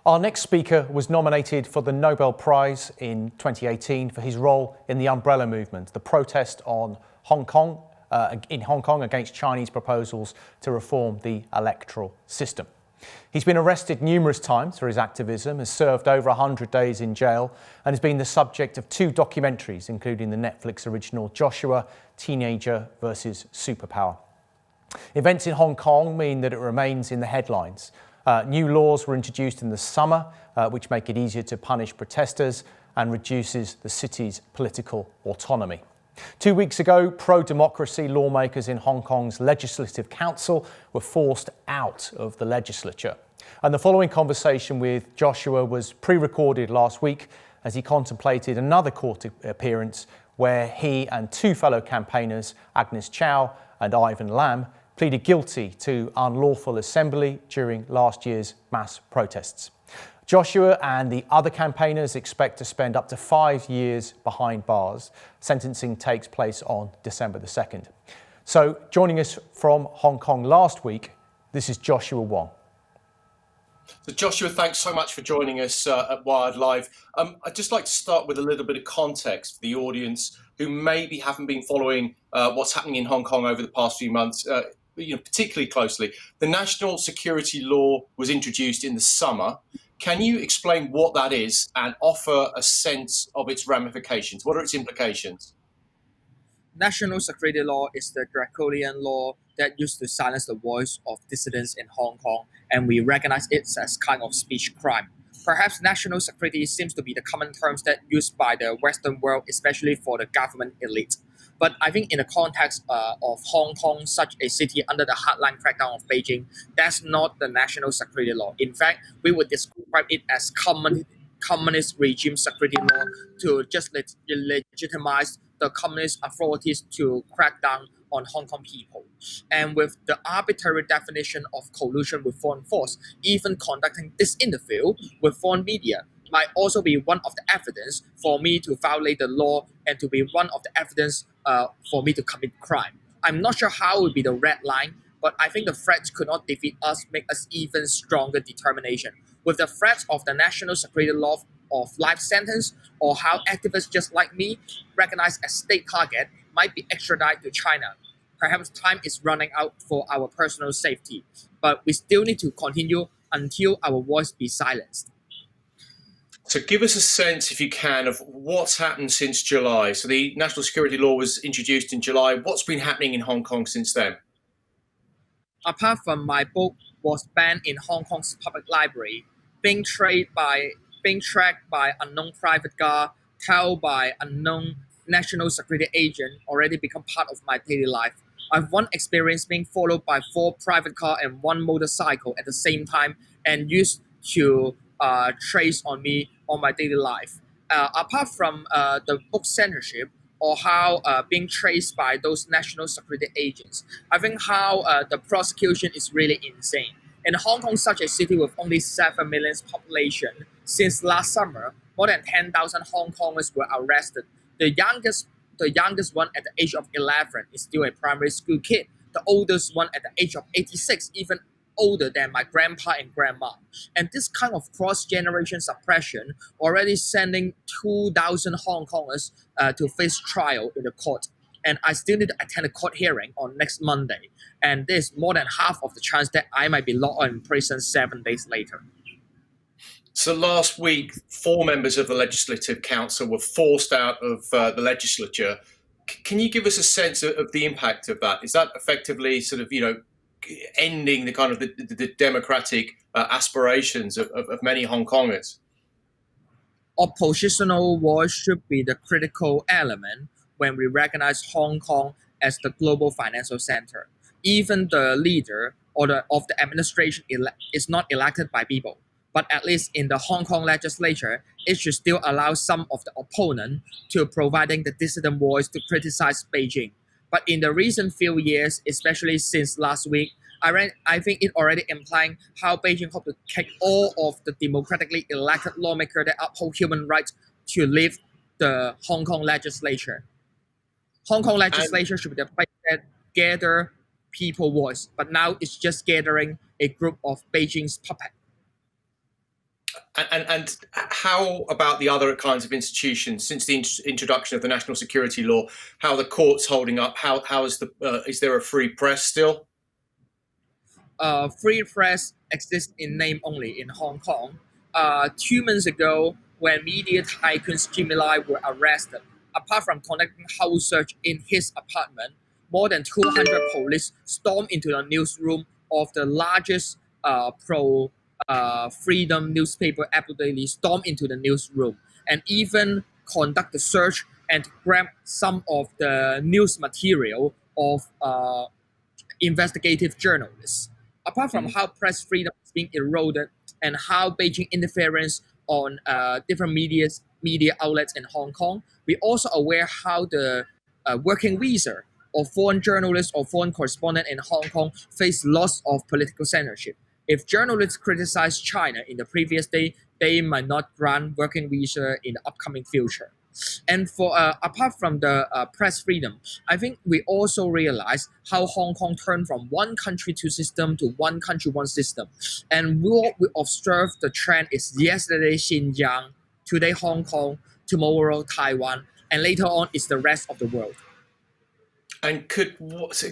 Our next speaker was nominated for the Nobel Prize in 2018 for his role in the Umbrella Movement, the protest in Hong Kong against Chinese proposals to reform the electoral system. He's been arrested numerous times for his activism, has served over 100 days in jail, and has been the subject of 2 documentaries, including the Netflix original Joshua, Teenager versus Superpower. Events in Hong Kong mean that it remains in the headlines. New laws were introduced in the summer, which make it easier to punish protesters and reduces the city's political autonomy. 2 weeks ago, pro-democracy lawmakers in Hong Kong's Legislative Council were forced out of the legislature. And the following conversation with Joshua was pre-recorded last week as he contemplated another court appearance where he and 2 fellow campaigners, Agnes Chow and Ivan Lam, pleaded guilty to unlawful assembly during last year's mass protests. Joshua and the other campaigners expect to spend up to 5 years behind bars. Sentencing takes place on December the 2nd. So joining us from Hong Kong last week, this is Joshua Wong. So Joshua, thanks so much for joining us at Wired Live. I'd just like to start with a little bit of context for the audience who maybe haven't been following what's happening in Hong Kong over the past few months, particularly closely. The national security law was introduced in the summer. Can you explain what that is and offer a sense of its ramifications? What are its implications? National security law is the draconian law that used to silence the voice of dissidents in Hong Kong, and we recognize it as kind of speech crime. Perhaps national security seems to be the common terms that used by the Western world, especially for the government elite. But I think in the context of Hong Kong, such a city under the hardline crackdown of Beijing, that's not the national security law. In fact, we would describe it as communist regime security law to just legitimize the communist authorities to crack down on Hong Kong people. And with the arbitrary definition of collusion with foreign force, even conducting this interview with foreign media might also be one of the evidence for me to violate the law and to be one of the evidence for me to commit crime. I'm not sure how would be the red line, but I think the threats could not defeat us, make us even stronger determination. With the threats of the national security law of life sentence, or how activists just like me, recognized as state target, might be extradited to China. Perhaps time is running out for our personal safety, but we still need to continue until our voice be silenced. So give us a sense, if you can, of what's happened since July. So the national security law was introduced in July. What's been happening in Hong Kong since then? Apart from my book was banned in Hong Kong's public library, being tracked by unknown private car, held by unknown national security agent already become part of my daily life. I've one experience being followed by 4 private car and 1 motorcycle at the same time and used to trace on me on my daily life. Apart from the book censorship or how being traced by those national security agents, I think how the prosecution is really insane. In Hong Kong, such a city with only 7 million population, since last summer, more than 10,000 Hong Kongers were arrested. The youngest one at the age of 11 is still a primary school kid. The oldest one at the age of 86, even older than my grandpa and grandma. And this kind of cross-generation suppression already sending 2,000 Hong Kongers to face trial in the court. And I still need to attend a court hearing on next Monday. And there's more than half of the chance that I might be locked in prison 7 days later. So last week, 4 members of the Legislative Council were forced out of the legislature. Can you give us a sense of the impact of that? Is that effectively sort of, ending the kind of the democratic aspirations of many Hong Kongers? Oppositional voice should be the critical element when we recognize Hong Kong as the global financial center. Even the leader of the administration is not elected by people. But at least in the Hong Kong legislature, it should still allow some of the opponent to providing the dissident voice to criticize Beijing. But in the recent few years, especially since last week, I think it already implying how Beijing hope to kick all of the democratically elected lawmakers that uphold human rights to leave the Hong Kong legislature. Hong Kong legislature should be the place that gather people voice, but now it's just gathering a group of Beijing's puppets. And how about the other kinds of institutions since the introduction of the national security law? How are the courts holding up? How is there a free press still? Free press exists in name only in Hong Kong. 2 months ago, when media tycoon Jimmy Lai were arrested, apart from conducting house search in his apartment, more than 200 police stormed into the newsroom of the largest pro freedom newspaper, Apple Daily, stormed into the newsroom and even conduct the search and grab some of the news material of investigative journalists. Apart from how press freedom is being eroded and how Beijing interference on different media outlets in Hong Kong, we also aware how the working visa or foreign journalists or foreign correspondent in Hong Kong face loss of political censorship. If journalists criticize China in the previous day, they might not grant working visa in the upcoming future. And for apart from the press freedom, I think we also realize how Hong Kong turned from one country two system to one country one system. And what we observe the trend is yesterday Xinjiang, today Hong Kong, tomorrow Taiwan, and later on is the rest of the world. And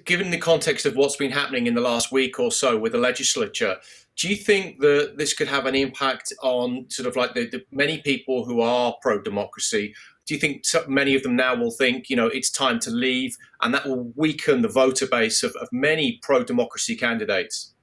given the context of what's been happening in the last week or so with the legislature, do you think that this could have an impact on sort of like the many people who are pro-democracy? Do you think many of them now will think, it's time to leave, and that will weaken the voter base of many pro-democracy candidates?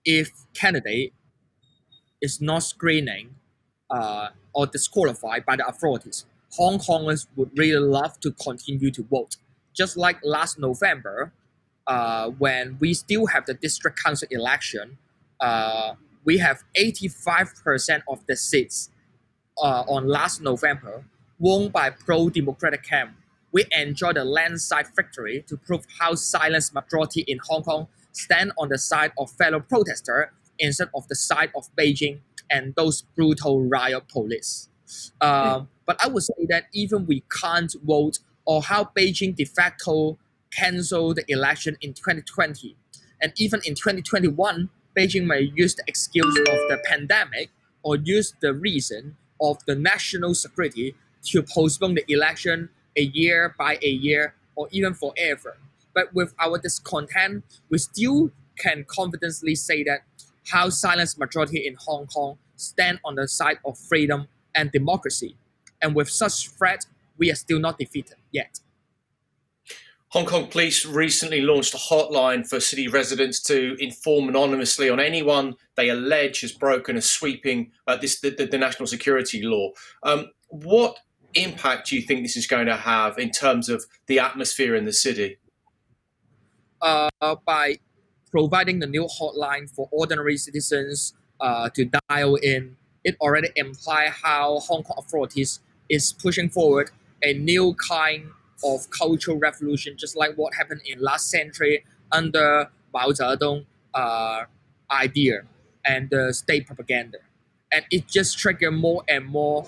If candidate is not screening or disqualified by the authorities, Hong Kongers would really love to continue to vote. Just like last November, when we still have the district council election, we have 85% of the seats on last November won by pro-democratic camp. We enjoyed a landslide victory to prove how silent majority in Hong Kong stand on the side of fellow protesters instead of the side of Beijing and those brutal riot police. But I would say that even we can't vote, or how Beijing de facto canceled the election in 2020, and even in 2021, Beijing may use the excuse of the pandemic or use the reason of the national security to postpone the election a year by a year or even forever. But with our discontent, we still can confidently say that how silent majority in Hong Kong stand on the side of freedom and democracy. And with such threat, we are still not defeated yet. Hong Kong police recently launched a hotline for city residents to inform anonymously on anyone they allege has broken a sweeping the national security law. What impact do you think this is going to have in terms of the atmosphere in the city? By providing the new hotline for ordinary citizens to dial in, it already implies how Hong Kong authorities is pushing forward a new kind of cultural revolution, just like what happened in last century under Mao Zedong idea and the state propaganda. And it just triggered more and more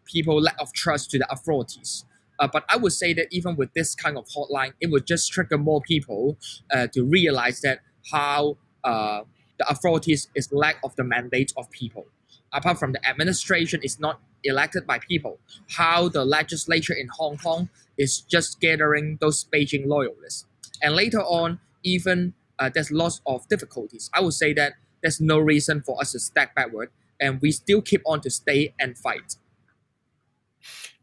people lack of trust to the authorities. But I would say that even with this kind of hotline, it would just trigger more people to realize that how the authorities is lack of the mandate of people. Apart from the administration is not elected by people, how the legislature in Hong Kong is just gathering those Beijing loyalists. And later on, even there's lots of difficulties. I would say that there's no reason for us to step backward, and we still keep on to stay and fight.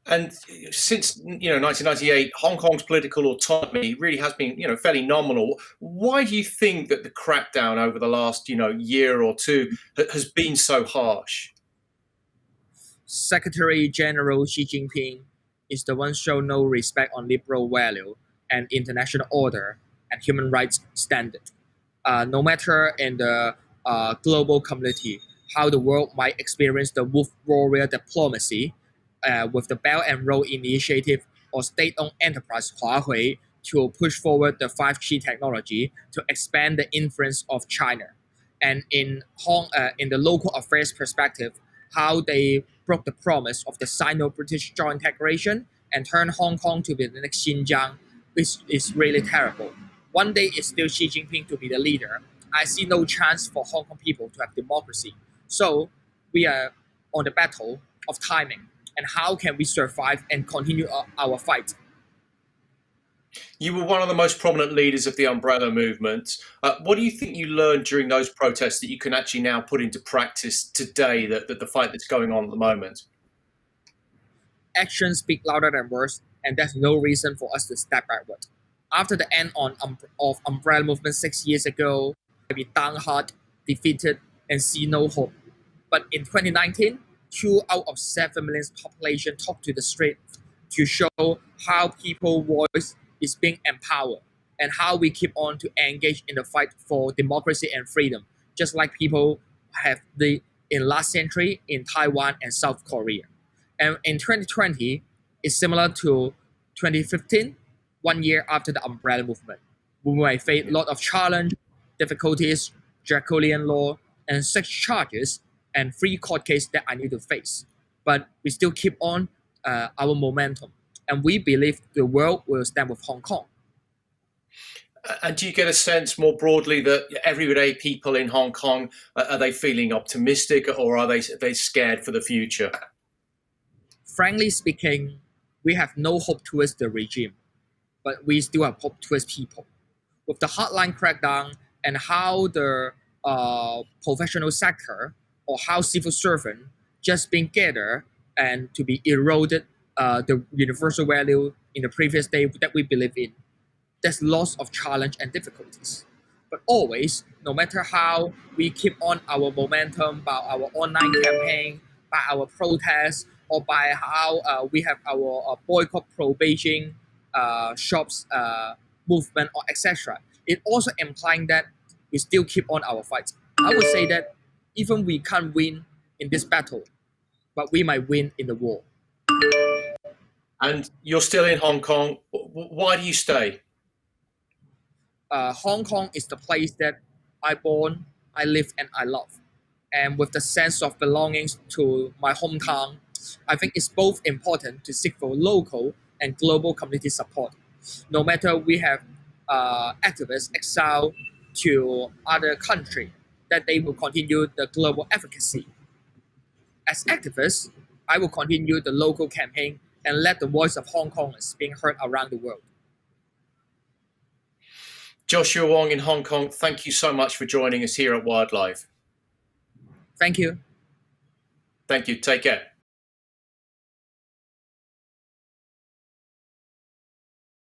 And since 1998, Hong Kong's political autonomy really has been fairly nominal. Why do you think that the crackdown over the last year or two has been so harsh? Secretary General Xi Jinping is the one show no respect on liberal value and international order and human rights standard. No matter in the global community how the world might experience the wolf warrior diplomacy, with the Belt and Road Initiative or state-owned enterprise Huawei to push forward the 5G technology to expand the influence of China. And in the local affairs perspective, how they broke the promise of the Sino-British joint declaration and turned Hong Kong to be the next Xinjiang is really terrible. One day it's still Xi Jinping to be the leader. I see no chance for Hong Kong people to have democracy. So we are on the battle of timing and how can we survive and continue our fight. You were one of the most prominent leaders of the umbrella movement. What do you think you learned during those protests that you can actually now put into practice today, that the fight that's going on at the moment? Actions speak louder than words, and there's no reason for us to step backward. After the end of umbrella movement 6 years ago, we downhearted, defeated, and see no hope. But in 2019, 2 out of 7 million population took to the street to show how people's voice is being empowered and how we keep on to engage in the fight for democracy and freedom, just like people have in last century in Taiwan and South Korea. And in 2020, it's similar to 2015, 1 year after the umbrella movement. We might face a lot of challenge, difficulties, draconian law, and sex charges, and 3 court cases that I need to face. But we still keep on our momentum. And we believe the world will stand with Hong Kong. And do you get a sense more broadly that everyday people in Hong Kong, are they feeling optimistic, or are they scared for the future? Frankly speaking, we have no hope towards the regime, but we still have hope towards people. With the hardline crackdown and how the professional sector or how civil servant just being gathered and to be eroded the universal value in the previous day that we believe in, there's lots of challenge and difficulties. But always, no matter how we keep on our momentum by our online campaign, by our protests, or by how we have our boycott pro-Beijing shops movement, or etc., it also implying that we still keep on our fight. I would say that even we can't win in this battle, but we might win in the war. And you're still in Hong Kong. Why do you stay? Hong Kong is the place that I born, I live, and I love. And with the sense of belongings to my hometown, I think it's both important to seek for local and global community support. No matter we have activists exiled to other countries, that they will continue the global advocacy. As activists, I will continue the local campaign and let the voice of Hong Kongers being heard around the world. Joshua Wong in Hong Kong, thank you so much for joining us here at Wildlife. Thank you. Thank you. Take care.